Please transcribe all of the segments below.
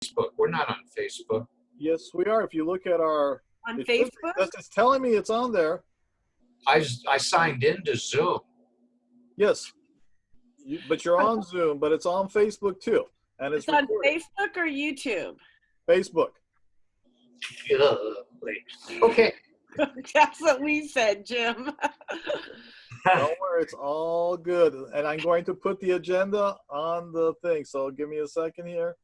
Facebook. We're not on Facebook. Yes, we are. If you look at our, On it should be- Facebook? it's telling me it's on there. I signed into Zoom. Yes, but you're on Zoom, but it's on Facebook too, and it's It's on recorded. Facebook or YouTube? Facebook. Okay. That's what we said, Jim. Don't worry, it's all good. And I'm going to put the agenda on the thing. So give me a second here.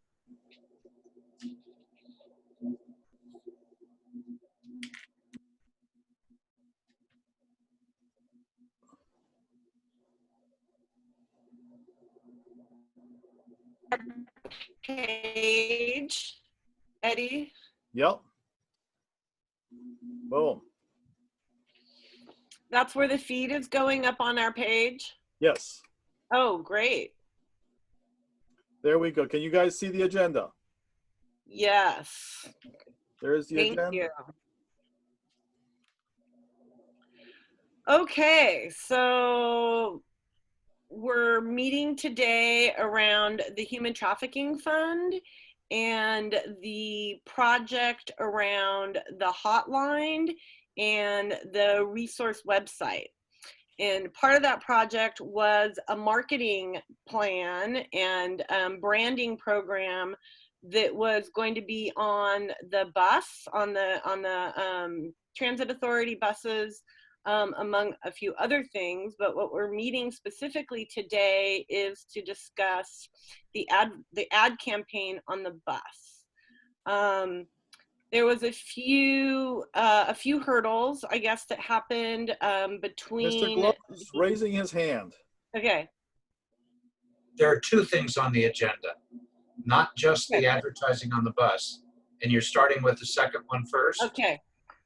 Page, Eddie. Yep. Boom. That's where the feed is going up on our page? Yes. Oh, great. There we go. Can you guys see the agenda? Yes. There's the Thank agenda. you. Okay, so we're meeting today around the Human Trafficking Fund and the project around the hotline and the resource website. And part of that project was a marketing plan and branding program that was going to be on the bus, on the transit authority buses, among a few other things. But what we're meeting specifically today is to discuss the ad campaign on the bus. There was a few hurdles, I guess, that happened between. Mr. Glow is raising his hand. Okay. There are two things on the agenda, not just the advertising on the bus. And you're starting with the second one first? Okay.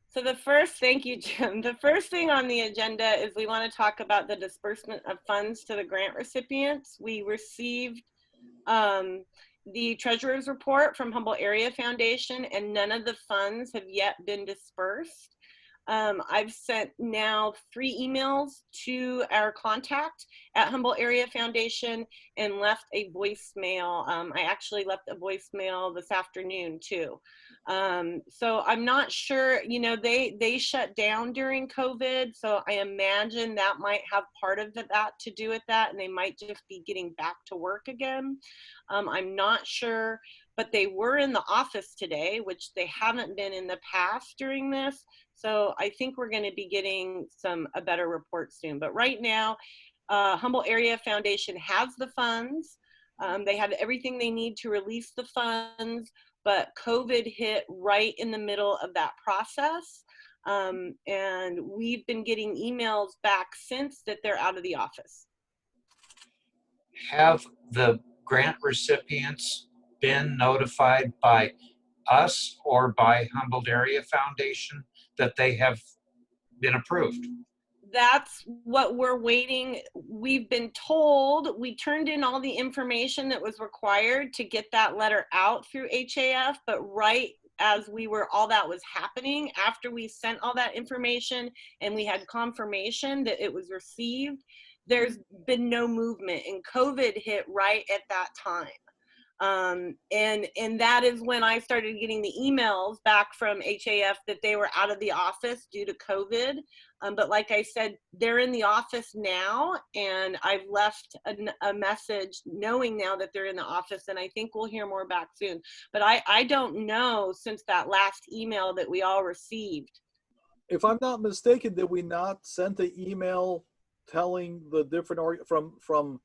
So the first, thank you, Jim. The first thing on the agenda is we want to talk about the disbursement of funds to the grant recipients. We received the treasurer's report from Humboldt Area Foundation, and none of the funds have yet been dispersed. I've sent now 3 emails to our contact at Humboldt Area Foundation and left a voicemail. I actually left a voicemail this afternoon too. So I'm not sure, you know, they shut down during COVID. So I imagine that might have part of that to do with that. And they might just be getting back to work again. I'm not sure, but they were in the office today, which they haven't been in the past during this. So I think we're going to be getting a better report soon. But right now, Humboldt Area Foundation has the funds. They have everything they need to release the funds, but COVID hit right in the middle of that process. And we've been getting emails back since that they're out of the office. Have the grant recipients been notified by us or by Humboldt Area Foundation that they have been approved? That's what we're waiting. We've been told, we turned in all the information that was required to get that letter out through HAF, but right as all that was happening, after we sent all that information and we had confirmation that it was received, there's been no movement, and COVID hit right at that time. And that is when I started getting the emails back from HAF that they were out of the office due to COVID. But like I said, they're in the office now, and I've left a message knowing now that they're in the office, and I think we'll hear more back soon. But I don't know since that last email that we all received. If I'm not mistaken, did we not send the email telling the different from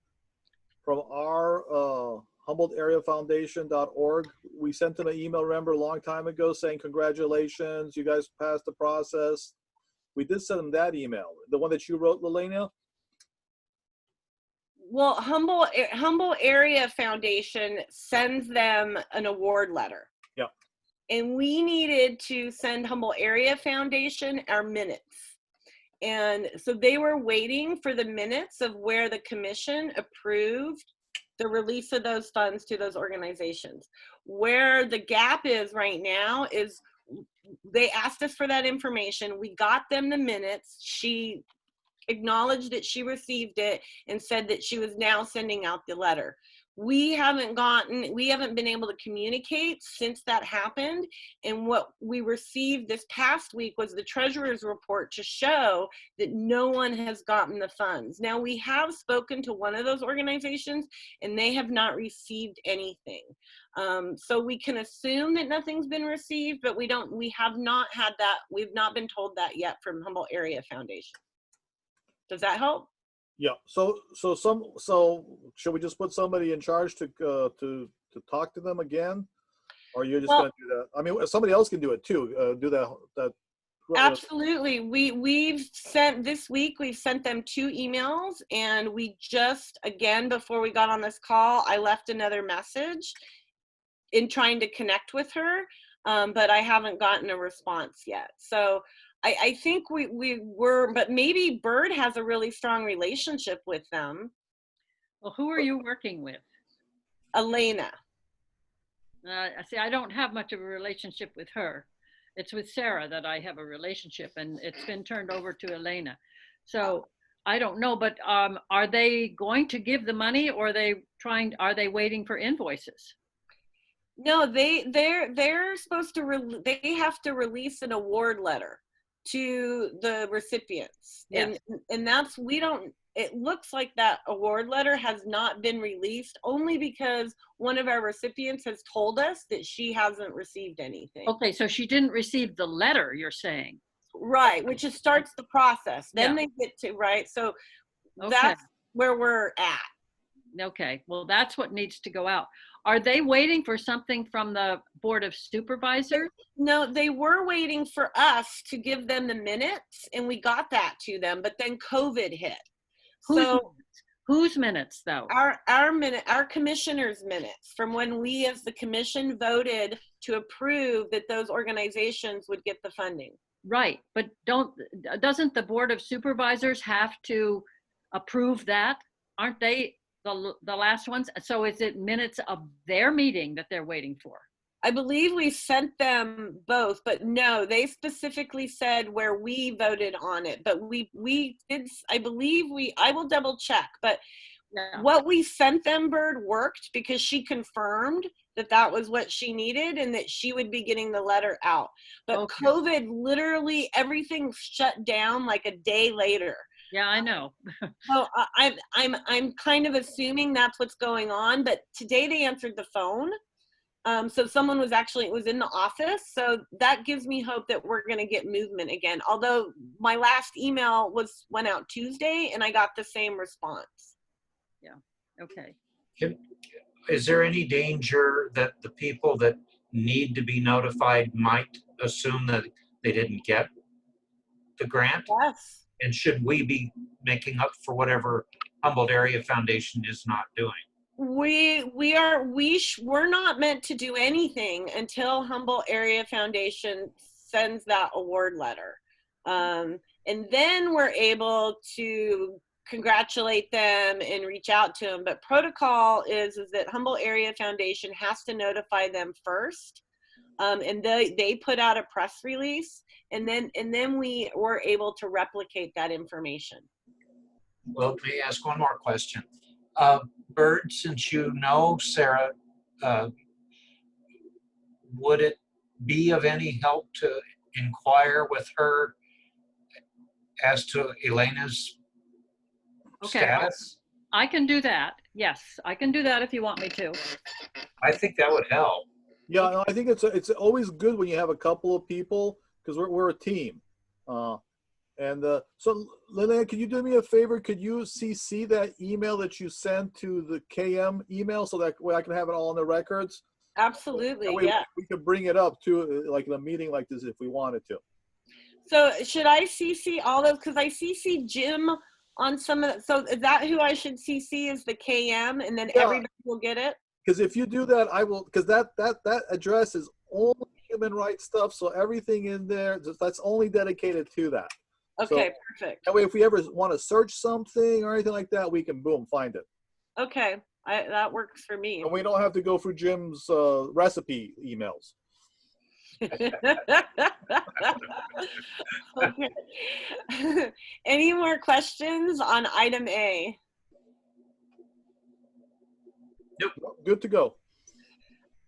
our HumboldtAreaFoundation.org? We sent them an email, remember, a long time ago saying, congratulations, you guys passed the process. We did send them that email, the one that you wrote, Lelena. Well, Humboldt Area Foundation sends them an award letter. Yeah. And we needed to send Humboldt Area Foundation our minutes. And so they were waiting for the minutes of where the commission approved the release of those funds to those organizations. Where the gap is right now is they asked us for that information. We got them the minutes. She acknowledged that she received it and said that she was now sending out the letter. we haven't been able to communicate since that happened. And what we received this past week was the treasurer's report to show that no one has gotten the funds. Now, we have spoken to one of those organizations and they have not received anything. So we can assume that nothing's been received, but we've not been told that yet from Humboldt Area Foundation. Does that help? Yeah. So should we just put somebody in charge to talk to them again, or you're just going to do that? I mean, somebody else can do it too. Do that. Absolutely. We've sent them 2 emails, and we just, again, before we got on this call, I left another message in trying to connect with her, but I haven't gotten a response yet. So I think we were, but maybe Bird has a really strong relationship with them. Well, who are you working with? Elena. See, I don't have much of a relationship with her. It's with Sarah that I have a relationship, and it's been turned over to Elena. So I don't know, but are they going to give the money, or are they waiting for invoices? No, they're supposed to, they have to release an award letter to the recipients. Yes. And that's, it looks like that award letter has not been released, only because one of our recipients has told us that she hasn't received anything. Okay, so she didn't receive the letter, you're saying? Right, which starts the process. Then they get to, right? So that's where we're at. Okay, well, that's what needs to go out. Are they waiting for something from the Board of Supervisors? No, they were waiting for us to give them the minutes, and we got that to them, but then COVID hit. Whose minutes, though? Our commissioner's minutes from when we as the commission voted to approve that those organizations would get the funding. Right, but doesn't the Board of Supervisors have to approve that? Aren't they the last ones? So is it minutes of their meeting that they're waiting for? I believe we sent them both, but no, they specifically said where we voted on it. But we did, I will double check, but what we sent them, Bird, worked, because she confirmed that that was what she needed and that she would be getting the letter out. But COVID, literally everything shut down like a day later. Yeah, I know. So I'm kind of assuming that's what's going on, but today they answered the phone. So someone was in the office. So that gives me hope that we're going to get movement again. Although my last email went out Tuesday and I got the same response. Yeah. Okay. Is there any danger that the people that need to be notified might assume that they didn't get the grant? Yes. And should we be making up for whatever Humboldt Area Foundation is not doing? We're not meant to do anything until Humboldt Area Foundation sends that award letter. And then we're able to congratulate them and reach out to them. But protocol is that Humboldt Area Foundation has to notify them first. And they put out a press release, and then we were able to replicate that information. Well, let me ask one more question. Bird, since you know Sarah, would it be of any help to inquire with her as to Elena's status? I can do that. Yes, I can do that if you want me to. I think that would help. Yeah, I think it's always good when you have a couple of people, because we're a team. So Lillian, could you do me a favor? Could you CC that email that you sent to the KM email so that way I can have it all in the records? Absolutely, yeah. We could bring it up too, like in a meeting like this if we wanted to. So should I CC all those? Because I CC Jim on some of that. So is that who I should CC is the KM, and then everybody will get it? Because if you do that, I will, because that address is only human rights stuff. So everything in there, that's only dedicated to that. Okay, so, perfect. That way, if we ever want to search something or anything like that, we can, boom, find it. Okay, that works for me. And we don't have to go through Jim's recipe emails. Okay. Any more questions on item A? Good to go.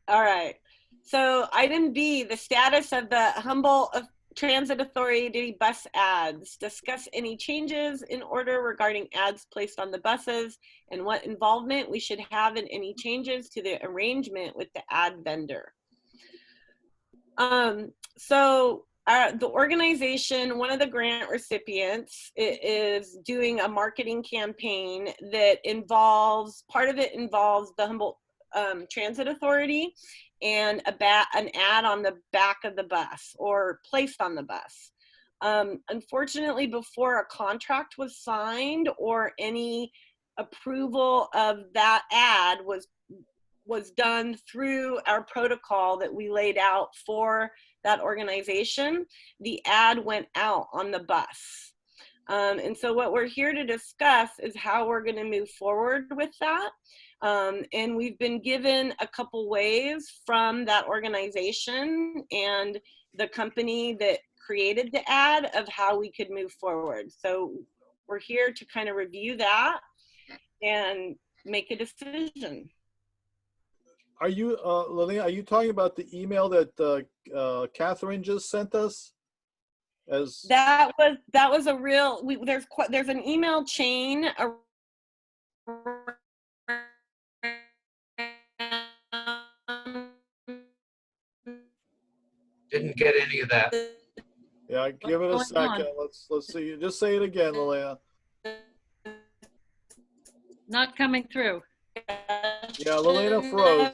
All right. So item B, the status of the Humboldt Transit Authority bus ads. Discuss any changes in order regarding ads placed on the buses and what involvement we should have in any changes to the arrangement with the ad vendor. So the organization, one of the grant recipients, is doing a marketing campaign that involves, part of it involves the Humboldt Transit Authority and an ad on the back of the bus or placed on the bus. Unfortunately, before a contract was signed or any approval of that ad was done through our protocol that we laid out for that organization, the ad went out on the bus. And so what we're here to discuss is how we're going to move forward with that. And we've been given a couple ways from that organization and the company that created the ad of how we could move forward. So we're here to kind of review that and make a decision. Are you, Lillian, are you talking about the email that Catherine just sent us? As That was a real, there's an email chain Didn't get any of that. yeah, give it a What's going second. on? Let's see. Just say it again, Lillian. Not coming through. Yeah, Lillian froze.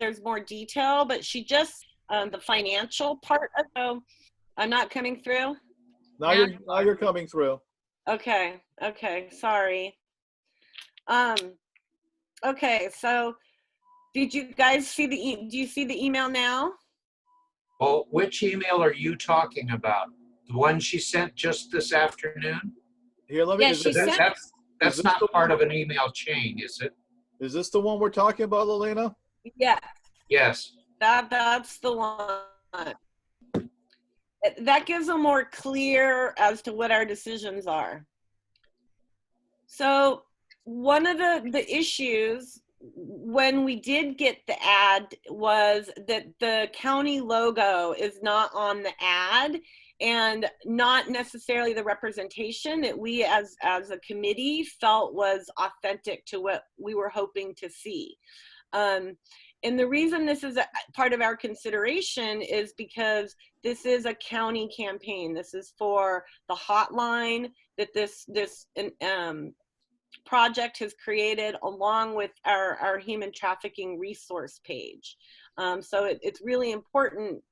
There's more detail, but she just the financial part of it. I'm not coming through. Now you're coming through. Okay, sorry. Okay, so did you guys see do you see the email now? Well, which email are you talking about? The one she sent just this afternoon? Here, let me. Yeah, Is she this, sent. That's this not the part one? of an email chain, is it? Is this the one we're talking about, Lillian? Yeah, Yes. that's the one. That gives them more clear as to what our decisions are. So one of the issues when we did get the ad was that the county logo is not on the ad and not necessarily the representation that we as a committee felt was authentic to what we were hoping to see. And the reason this is a part of our consideration is because this is a county campaign. This is for the hotline that this project has created along with our human trafficking resource page. So it's really important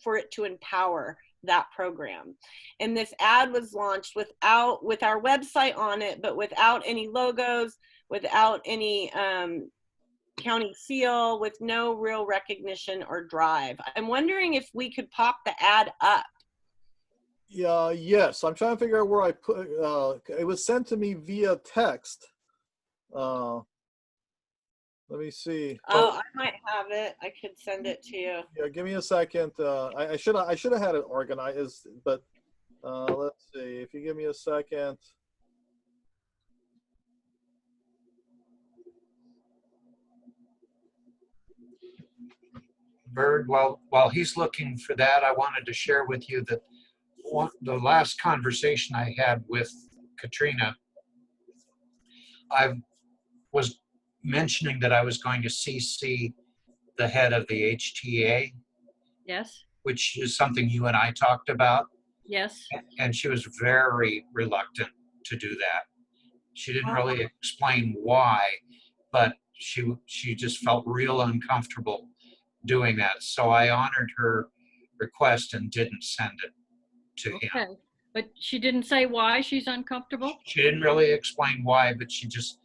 for it to empower that program. And this ad was launched with our website on it, but without any logos, without any county seal, with no real recognition or drive. I'm wondering if we could pop the ad up. Yeah, yes. I'm trying to figure out where I put. It was sent to me via text. Let me see. Oh, I might have it. I could send it to you. Yeah, give me a second. I should have had it organized, but let's see. If you give me a second. Bird, while he's looking for that, I wanted to share with you that the last conversation I had with Katrina, I was mentioning that I was going to CC the head of the HTA, Yes, which is something you and I talked about, yes. and she was very reluctant to do that. She didn't really explain why, but she just felt real uncomfortable doing that. So I honored her request and didn't send it to him. Okay. But she didn't say why she's uncomfortable? She didn't really explain why, but she just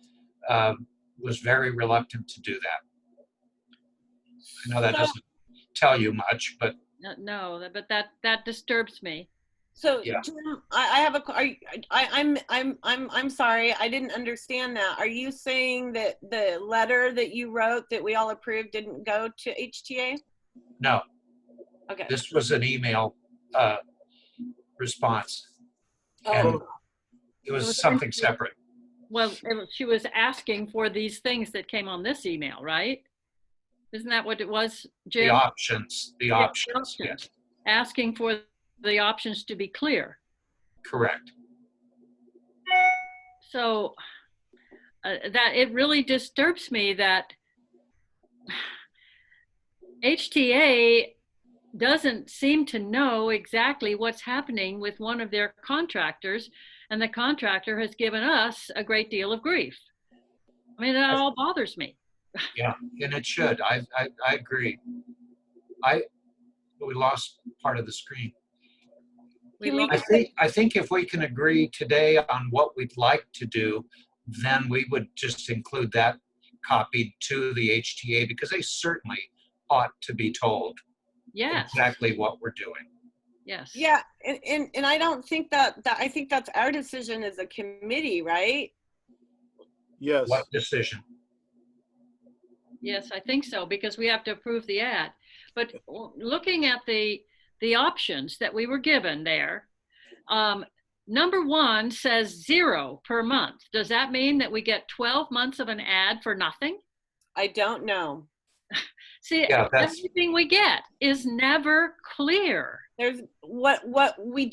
was very reluctant to do that. I know that doesn't tell you much, but No, but that disturbs me. So yeah. Jim, I have I'm sorry, I didn't understand that. Are you saying that the letter that you wrote that we all approved didn't go to HTA? No. Okay. This was an email response. And Oh, it It was was something basically- separate. Well, she was asking for these things that came on this email, right? Isn't that what it was, The Jim? options, the Yeah, options, yes, options. Asking for the options to be clear. correct. So that it really disturbs me that HTA doesn't seem to know exactly what's happening with one of their contractors, and the contractor has given us a great deal of grief. I mean, that all bothers me. Yeah, and it should. I agree. We lost part of the screen. We Can we lost- I think if we can agree today on what we'd like to do, then we would just include that copied to the HTA, because they certainly ought to be told Yes, exactly what we're doing. yes. yeah, and I don't think that I think that's our decision as a committee, right? Yes. What decision? Yes, I think so, because we have to approve the ad. But looking at the options that we were given there, number one says 0 per month. Does that mean that we get 12 months of an ad for nothing? I don't know. See, Yeah, that's, everything we get is never clear. There's what we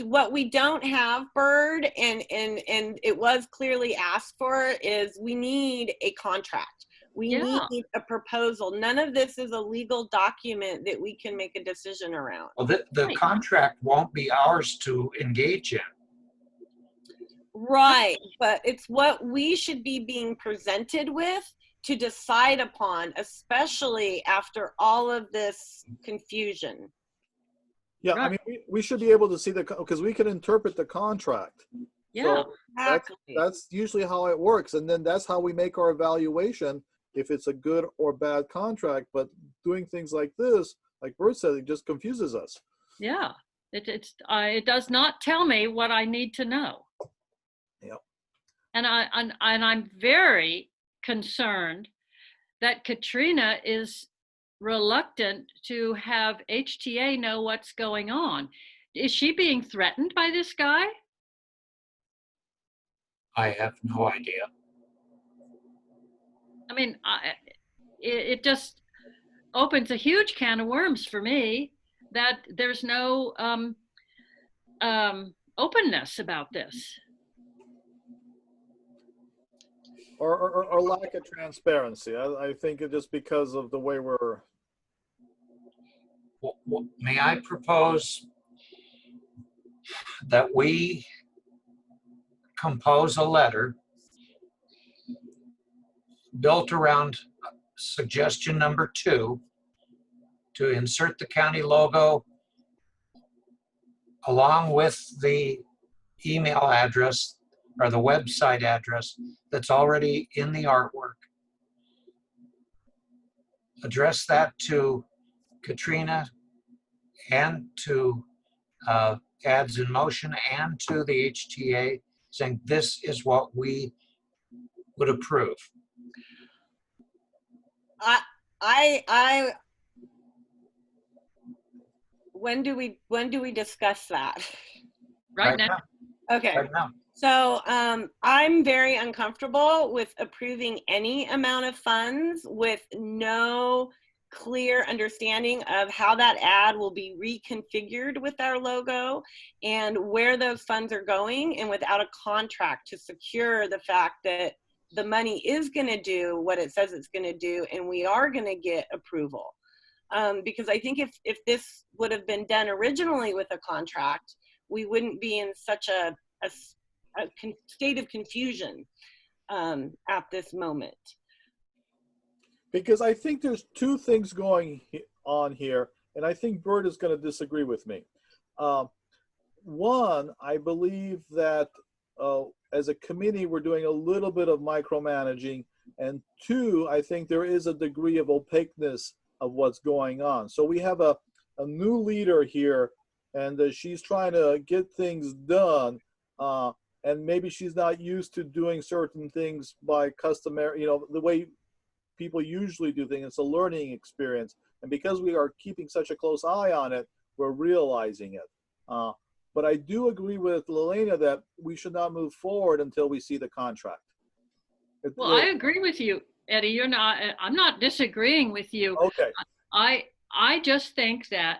don't have, Bird, and it was clearly asked for, is we need a contract. We Yeah. need a proposal. None of this is a legal document that we can make a decision around. well, the Right. contract won't be ours to engage in. Right, but it's what we should be being presented with to decide upon, especially after all of this confusion. Yeah, I Right. mean, we should be able to see because we can interpret the contract. Yeah. So Exactly. that's usually how it works. And then that's how we make our evaluation, if it's a good or bad contract. But doing things like this, like Bert said, it just confuses us. Yeah. It does not tell me what I need to know. Yep. And I'm very concerned that Katrina is reluctant to have HTA know what's going on. Is she being threatened by this guy? I have no idea. I mean, it just opens a huge can of worms for me that there's no openness about this. Or lack of transparency. I think it just because of the way we're. May I propose that we compose a letter built around suggestion number 2, to insert the county logo along with the email address or the website address that's already in the artwork. Address that to Katrina and to Ads in Motion and to the HTA, saying this is what we would approve. I when do we discuss that? Right now. Okay. Right now. So I'm very uncomfortable with approving any amount of funds with no clear understanding of how that ad will be reconfigured with our logo and where those funds are going, and without a contract to secure the fact that the money is going to do what it says it's going to do and we are going to get approval. Because I think if this would have been done originally with a contract, we wouldn't be in such a state of confusion at this moment. Because I think there's 2 things going on here, and I think Bert is going to disagree with me. One, I believe that as a committee, we're doing a little bit of micromanaging, and 2, I think there is a degree of opaqueness of what's going on. So we have a new leader here, and she's trying to get things done, and maybe she's not used to doing certain things by customary, the way people usually do things. It's a learning experience, and because we are keeping such a close eye on it, we're realizing it. But I do agree with Lelena that we should not move forward until we see the contract. Well, I agree with you, Eddie. You're not, I'm not disagreeing with you. Okay. I just think that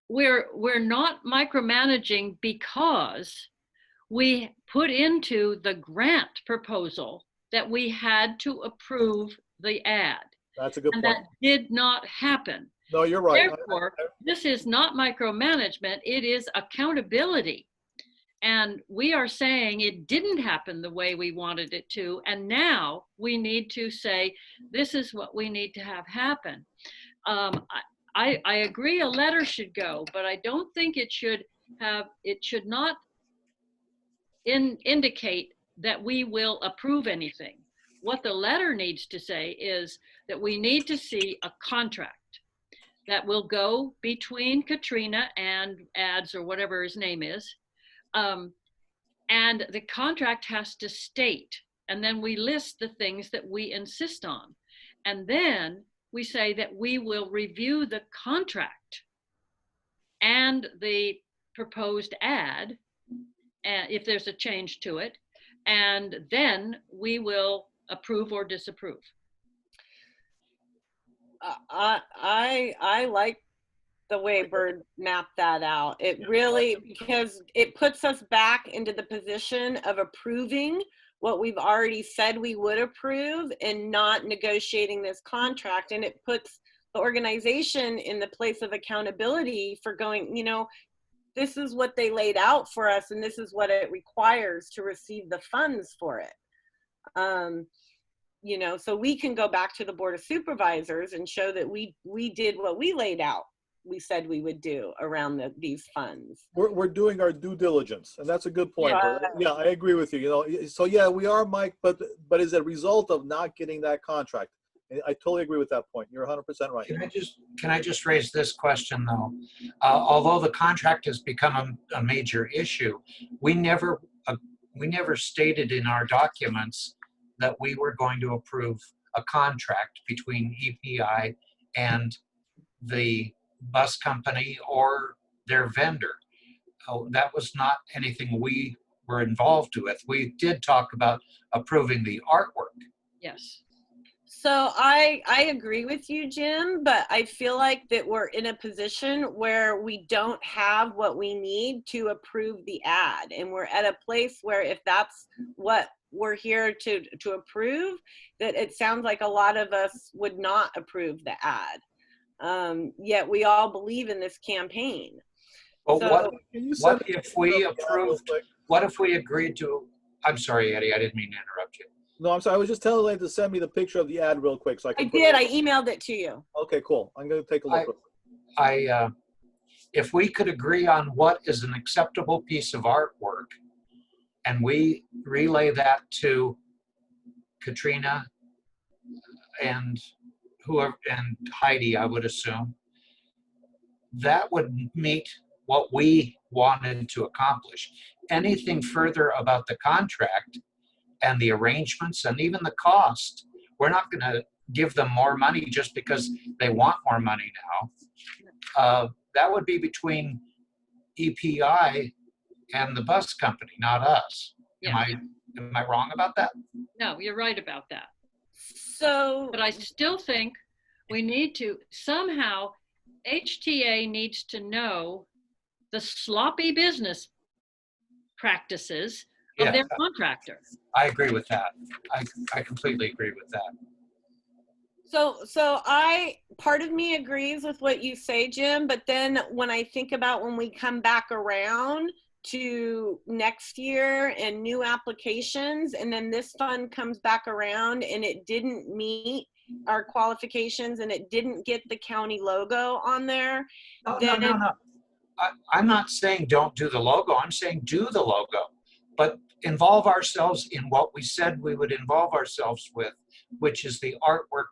we're not micromanaging because we put into the grant proposal that we had to approve the ad. That's a good And point. that did not happen. No, you're right. Therefore, this is not micromanagement, it is accountability. And we are saying it didn't happen the way we wanted it to. And now we need to say, this is what we need to have happen. I agree a letter should go, but I don't think it should not indicate that we will approve anything. What the letter needs to say is that we need to see a contract that will go between Katrina and Ads or whatever his name is. And the contract has to state, and then we list the things that we insist on. And then we say that we will review the contract and the proposed ad, if there's a change to it, and then we will approve or disapprove. I like the way Bird mapped that out. It really, because it puts us back into the position of approving what we've already said we would approve and not negotiating this contract. And it puts the organization in the place of accountability for going, you know, this is what they laid out for us and this is what it requires to receive the funds for it. You know, so we can go back to the Board of Supervisors and show that we did what we laid out, we said we would do around these funds. We're doing our due diligence, and that's a good point. Yeah. Yeah, I agree with you. You know, so yeah, we are, Mike, but as a result of not getting that contract, I totally agree with that point. You're 100% right. Can I just raise this question though? Although the contract has become a major issue, we never stated in our documents that we were going to approve a contract between EPI and the bus company or their vendor. That was not anything we were involved with. We did talk about approving the artwork. Yes. So I agree with you, Jim, but I feel like that we're in a position where we don't have what we need to approve the ad. And we're at a place where if that's what we're here to approve, that it sounds like a lot of us would not approve the ad. Yet we all believe in this campaign. Well, So, what if we approved, what if we agreed to, I'm sorry, Eddie, I didn't mean to interrupt you. No, I'm sorry. I was just telling Elaine to send me the picture of the ad real quick so I can. I did. I emailed it to you. Okay, cool. I'm going to take a look. If we could agree on what is an acceptable piece of artwork and we relay that to Katrina and whoever, and Heidi, I would assume, that would meet what we wanted to accomplish. Anything further about the contract and the arrangements and even the cost, we're not going to give them more money just because they want more money now. That would be between EPI and the bus company, not us. Yeah. Am I wrong about that? No, you're right about that. So, But I still think we need to somehow, HTA needs to know the sloppy business practices of their contractor. I agree with that. I completely agree with that. So part of me agrees with what you say, Jim, but then when I think about when we come back around to next year and new applications, and then this fund comes back around and it didn't meet our qualifications and it didn't get the county logo on there. No. I'm not saying don't do the logo. I'm saying do the logo, but involve ourselves in what we said we would involve ourselves with, which is the artwork,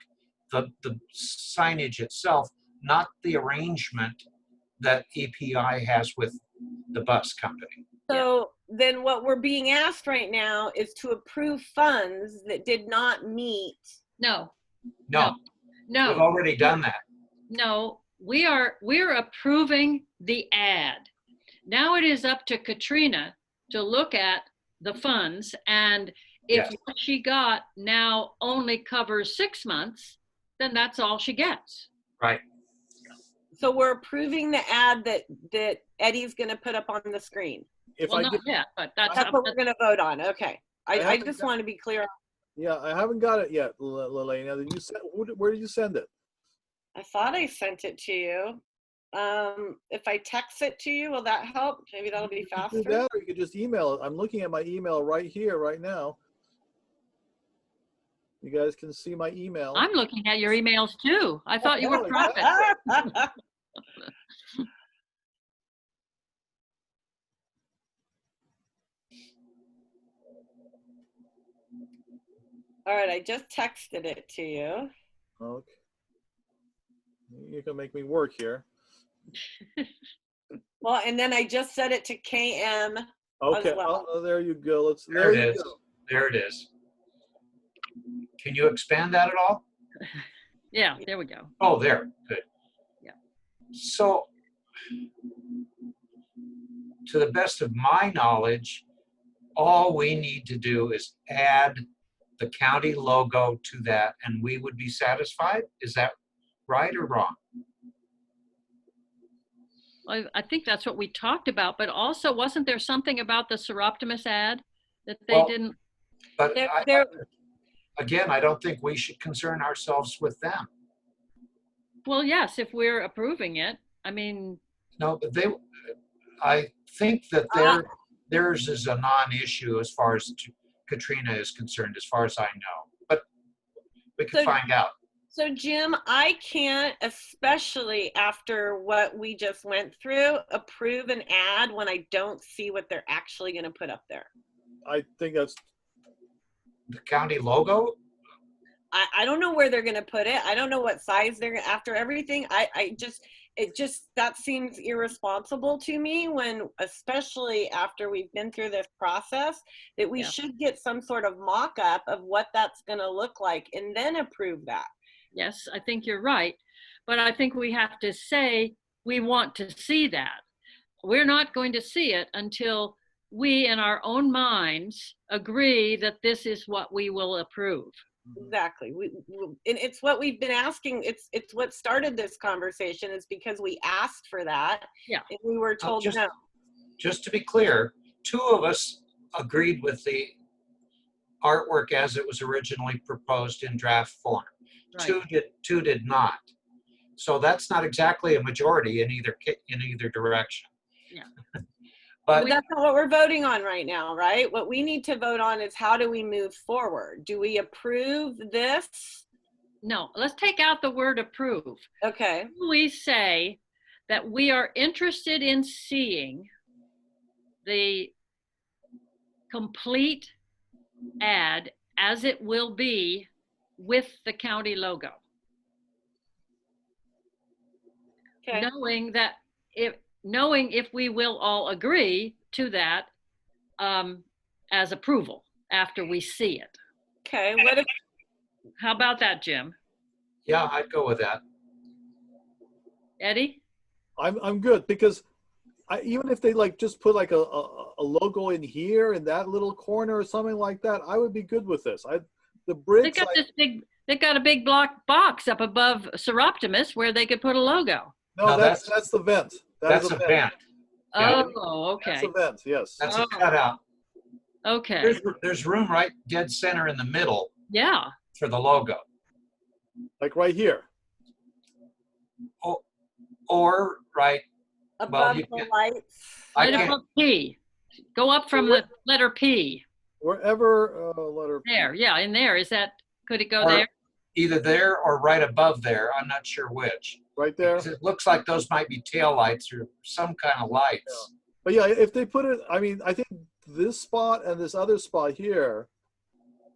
the signage itself, not the arrangement that EPI has with the bus company. So then what we're being asked right now is to approve funds that did not meet. No. We've already done that. No, we're approving the ad. Now it is up to Katrina to look at the funds, and if Yes. what she got now only covers 6 months, then that's all she gets. Right. So we're approving the ad that Eddie's going to put up on the screen. If Well, I not get, yet, but that's That's what we're going to vote on. Okay. I haven't just got- want to be clear. yeah, I haven't got it yet, Lelena. Did you send, where did you send it? I thought I sent it to you. If I text it to you, will that help? Maybe that'll be You could faster. do that, or you could just email it. I'm looking at my email right here, right now. You guys can see my email. I'm looking at your emails too. I thought you were Oh, prophet. All right, I just texted it to you. Okay. You can make me work here. Well, and then I just set it to KM. Okay. well. Oh, there you go. There it you is. go. There it is. Can you expand that at all? Yeah, there we go. Oh, there. Good. Yeah. So, to the best of my knowledge, all we need to do is add the county logo to that, and we would be satisfied. Is that right or wrong? I think that's what we talked about, but also wasn't there something about the Seroptimus ad that they Well, didn't? But They're- again, I don't think we should concern ourselves with them. Well, yes, if we're approving it. I mean, No, but I think that theirs is a non-issue as far as Katrina is concerned, as far as I know. But we can So- find out. So Jim, I can't, especially after what we just went through, approve an ad when I don't see what they're actually going to put up there. I think that's, The county logo? I don't know where they're going to put it. I don't know what size they're after everything. That seems irresponsible to me when, especially after we've been through this process, that we Yeah. should get some sort of mock-up of what that's going to look like and then approve that. yes, I think you're right. But I think we have to say we want to see that. We're not going to see it until we in our own minds agree that this is what we will approve. Exactly. And it's what we've been asking. It's what started this conversation is because we asked for that. Yeah. And we were told no. Just to be clear, two of us agreed with the artwork as it was originally proposed in draft form. Right. Two did not. So that's not exactly a majority in either direction. Yeah. But But that's not what we're voting on right now, right? What we need to vote on is how do we move forward? Do we approve this? No, let's take out the word approve. Okay. We say that we are interested in seeing the complete ad as it will be with the county logo. Okay. Knowing if we will all agree to that as approval after we see it. Okay. What if How about that, Jim? yeah, I'd go with that. Eddie? I'm good because even if they like just put like a logo in here in that little corner or something like that, I would be good with this. The bricks. They got a big block box up above Seroptimus where they could put a logo. No, No, that's the vent. That's a vent. Yeah. Oh, okay. That's a vent. Yes. That's a cutout. Okay. There's room right dead center in the middle Yeah. for the logo. Like right here. Or right, above you the can- lights? I Right can't, above P. Go up from the letter P. Wherever letter. There. Yeah, in there. Could it go Or- there? either there or right above there. I'm not sure which. Right there. Because it looks like those might be tail lights or some kind of lights. But yeah, if they put it, I mean, I think this spot and this other spot here,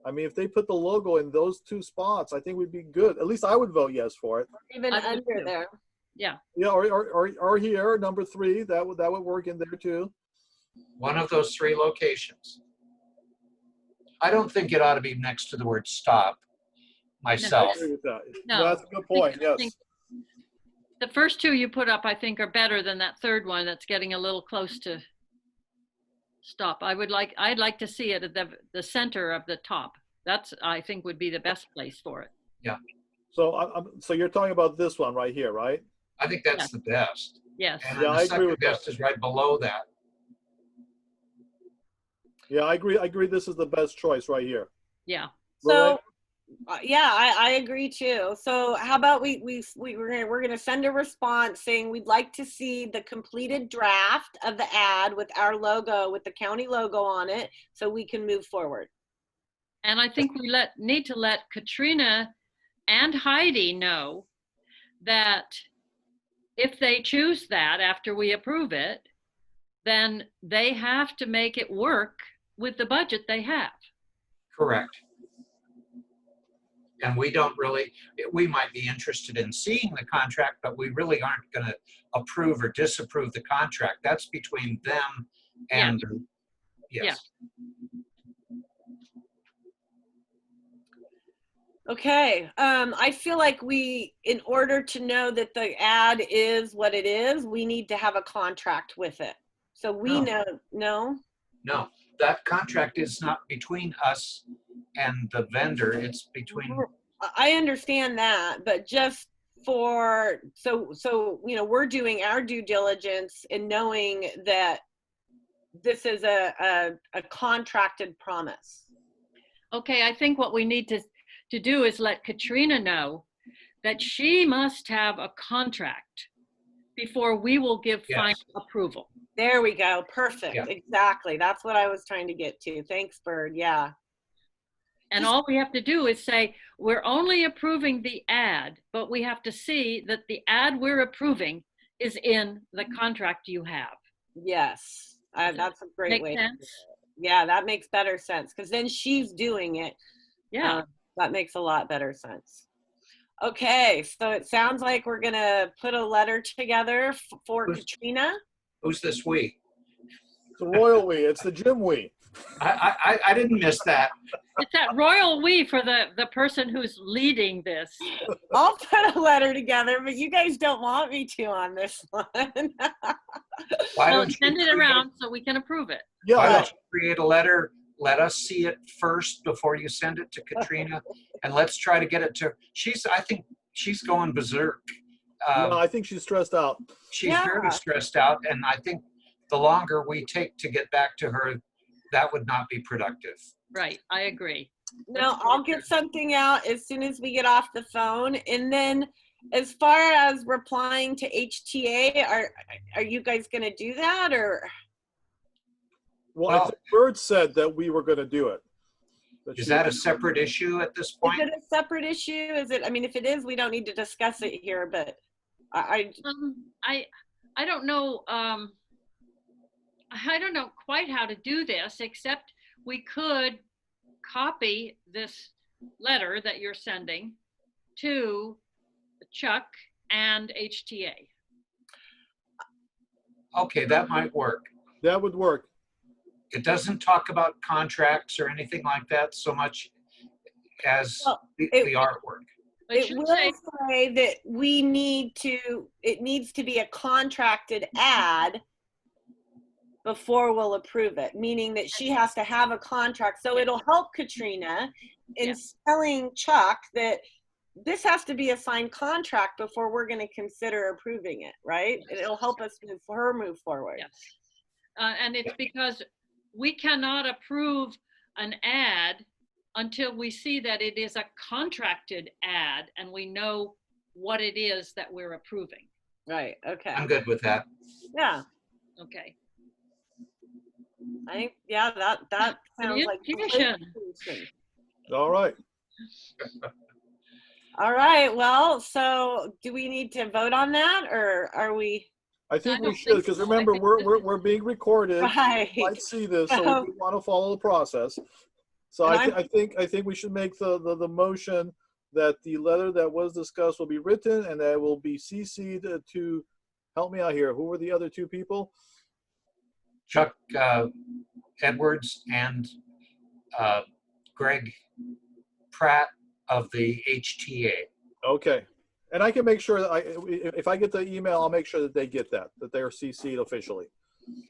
I mean, if they put the logo in those two spots, I think we'd be good. At least I would vote yes for it. Even I would under too. there. Yeah. Yeah, or here, number 3, that would work in there too. One of those three locations. I don't think it ought to be next to the word stop I myself. agree with that. No. That's a good point. I Yes. think The first two you put up, I think, are better than that third one that's getting a little close to stop. I'd like to see it at the center of the top. That's, I think, would be the best place for it. Yeah, So you're talking about this one right here, right? I think that's Yes. the best. Yes. And Yeah, then I the agree second with that. best is right below that. Yeah, I agree. This is the best choice right here. Yeah. So, yeah, I agree too. So how about we're gonna send a response saying we'd like to see the completed draft of the ad with our logo, with the county logo on it, so we can move forward. And I think we need to let Katrina and Heidi know that if they choose that after we approve it, then they have to make it work with the budget they have. Correct. And we don't really, we might be interested in seeing the contract, but we really aren't going to approve or disapprove the contract. That's between them and, yes. Okay, I feel like in order to know that the ad is what it is, we need to have a contract with it. So we know, No, that contract is not between us and the vendor. It's between, I understand that, but just for, so, you know, we're doing our due diligence in knowing that this is a contracted promise. Okay, I think what we need to do is let Katrina know that she must have a contract before we will give final approval. There we go. Perfect. Yeah. Exactly. That's what I was trying to get to. Thanks, Bird. Yeah. And all we have to do is say, we're only approving the ad, but we have to see that the ad we're approving is in the contract you have. Yes. That's a great way. Make sense? Yeah, that makes better sense because then she's doing it. Yeah. That makes a lot better sense. Okay, so it sounds like we're gonna put a letter together for Katrina. who's this we? It's the royal we. It's the Jim we. I didn't miss that. It's that royal we for the person who's leading this. I'll put a letter together, but you guys don't want me to on this one. Why Well, don't send you it around so we can approve it. Yeah, Why yeah. don't you create a letter? Let us see it first before you send it to Katrina, and let's try to get it to. I think she's going berserk. No, I think she's stressed out. She's very stressed out, and I think the longer we take to get back to her, that would not be productive. Right, I agree. No, I'll get something out as soon as we get off the phone. And then as far as replying to HTA, are you guys going to do that or? Well, I think Bird said that we were going to do it. Is that a separate issue at this point? Is it a separate issue? Is it, I mean, if it is, we don't need to discuss it here, but I don't know. I don't know quite how to do this, except we could copy this letter that you're sending to Chuck and HTA. Okay, that might work. That would work. It doesn't talk about contracts or anything like that so much as the artwork. It will say that it needs to be a contracted ad before we'll approve it, meaning that she has to have a contract. So it'll help Katrina in telling Chuck that this has to be a signed contract before we're going to consider approving it, right? It'll help us move forward. Yes. And it's because we cannot approve an ad until we see that it is a contracted ad and we know what it is that we're approving. Right. Okay. I'm good with that. Yeah. Okay. I think, yeah, that sounds like a solution. All right. All right. Well, so do we need to vote on that, or are we? I think we should, because remember, we're being recorded. Right. You might see this, so we want to follow the process. So I think we should make the motion that the letter that was discussed will be written and that will be CC'd to, help me out here, who were the other two people? Chuck Edwards and Greg Pratt of the HTA. Okay. And I can make sure that if I get the email, I'll make sure that they get that they are CC'd officially.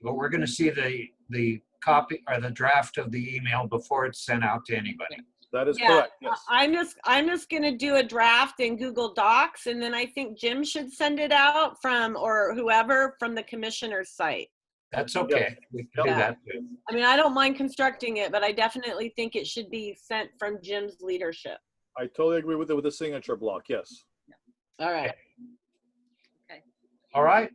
But we're going to see the copy or the draft of the email before it's sent out to anybody. That is Yeah, correct. Yes. I'm just gonna do a draft in Google Docs, and then I think Jim should send it out or whoever from the commissioner's site. That's okay. We can do Yeah. that too. I mean, I don't mind constructing it, but I definitely think it should be sent from Jim's leadership. I totally agree with the signature block. Yes. All right. All right.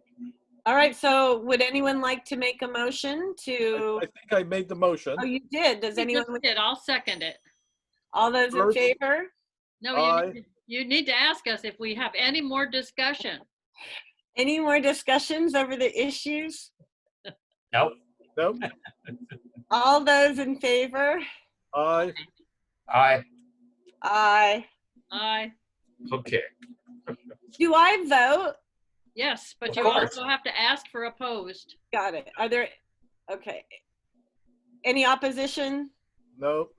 All right. So would anyone like to make a motion to? I think I made the motion. Oh, you did. Does You anyone? just did. I'll second it. All those in First- favor? No, Aye. you need to ask us if we have any more discussion. Any more discussions over the issues? Nope. Nope. All those in favor? Aye. Aye. Aye. Aye. Okay. Do I vote? Yes, but Of you course. also have to ask for opposed. Got it. Are there, okay. Any opposition? Nope.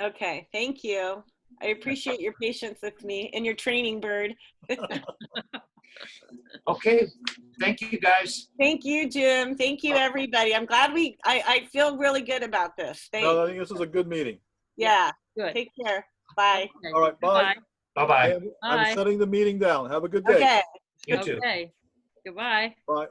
Okay, thank you. I appreciate your patience with me and your training, Bird. Okay. Thank you, guys. Thank you, Jim. Thank you, everybody. I'm glad I feel really good about this. No, I think this is a good meeting. Yeah, Good. take care. Bye. Okay, All right, bye. goodbye. Bye-bye. I'm Bye. shutting the meeting down. Have a good day. Okay. You too. Okay. Goodbye. Bye.